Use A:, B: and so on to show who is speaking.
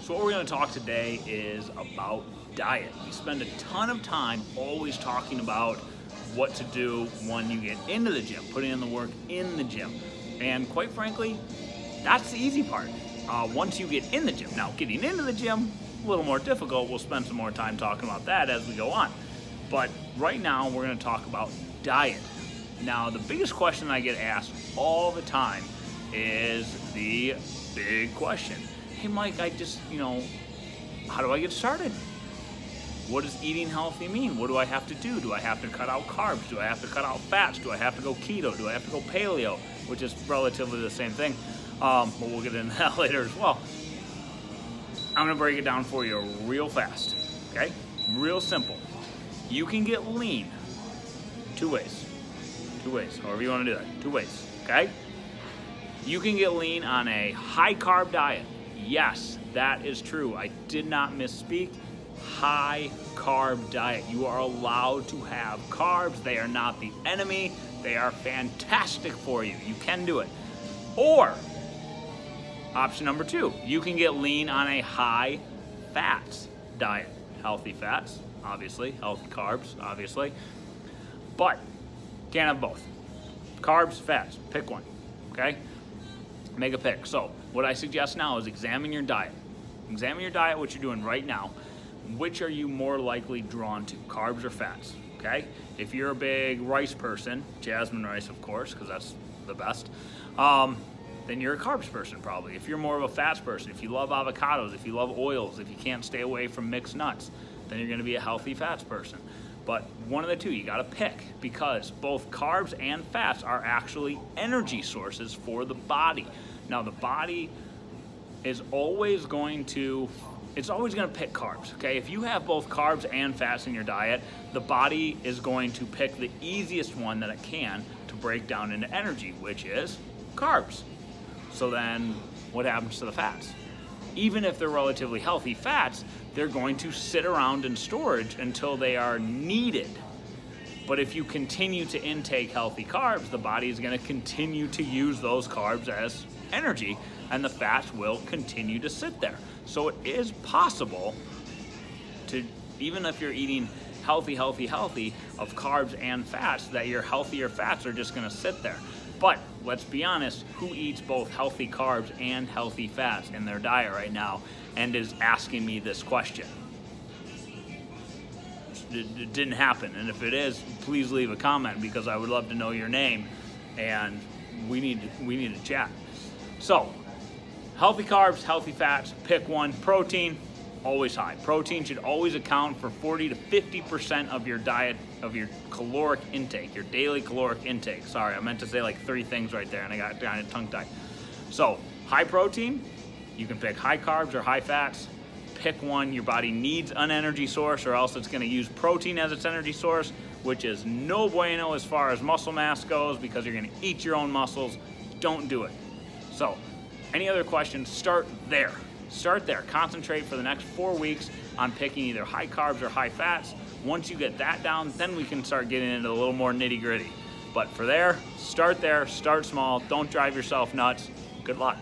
A: So what we're going to talk today is about diet. We spend a ton of time always talking about what to do when you get into the gym, putting in the work in the gym. And quite frankly, that's the easy part. Once you get in the gym. Now, getting into the gym, a little more difficult. We'll spend some more time talking about that as we go on. But right now, we're going to talk about diet. Now, the biggest question I get asked all the time is the big question. Hey, Mike, I just, how do I get started? What does eating healthy mean? What do I have to do? Do I have to cut out carbs? Do I have to cut out fats? Do I have to go keto? Do I have to go paleo? Which is relatively the same thing, but we'll get into that later as well. I'm gonna break it down for you real fast, okay? Real simple. You can get lean two ways, however you wanna do that, two ways, okay? You can get lean on a high carb diet. Yes, that is true. I did not misspeak. High carb diet. You are allowed to have carbs. They are not the enemy. They are fantastic for you. You can do it. Or, option number two, you can get lean on a high fats diet. Healthy fats, obviously. Healthy carbs, obviously. But, can't have both. Carbs, fats, pick one, okay? Make a pick. So, what I suggest now is examine your diet. Examine your diet, what you're doing right now. Which are you more likely drawn to, carbs or fats, okay? If you're a big rice person, jasmine rice, of course, because that's the best, then you're a carbs person probably. If you're more of a fats person, if you love avocados, if you love oils, if you can't stay away from mixed nuts, then you're gonna be a healthy fats person. But one of the two, you gotta pick, because both carbs and fats are actually energy sources for the body. Now the body is always going to pick carbs, okay? If you have both carbs and fats in your diet, the body is going to pick the easiest one that it can to break down into energy, which is carbs. So then what happens to the fats? Even if they're relatively healthy fats, they're going to sit around in storage until they are needed. But if you continue to intake healthy carbs, the body is going to continue to use those carbs as energy, and the fats will continue to sit there. So it is possible to, even if you're eating healthy of carbs and fats, that your healthier fats are just gonna sit there. But let's be honest, who eats both healthy carbs and healthy fats in their diet right now and is asking me this question? It didn't happen, and if it is, please leave a comment, because I would love to know your name and we need to chat. So, healthy carbs, healthy fats, pick one. Protein, always high. Protein should always account for 40 to 50% of your diet, of your caloric intake, your daily caloric intake. Sorry, I meant to say like 3 things right there and I got kind of tongue-tied. So, high protein, you can pick high carbs or high fats. Pick one. Your body needs an energy source, or else it's gonna use protein as its energy source, which is no bueno as far as muscle mass goes, because you're gonna eat your own muscles. Don't do it. So, any other questions, start there. Start there. Concentrate for the next 4 weeks on picking either high carbs or high fats. Once you get that down, then we can start getting into a little more nitty-gritty. But for there, start small, don't drive yourself nuts. Good luck.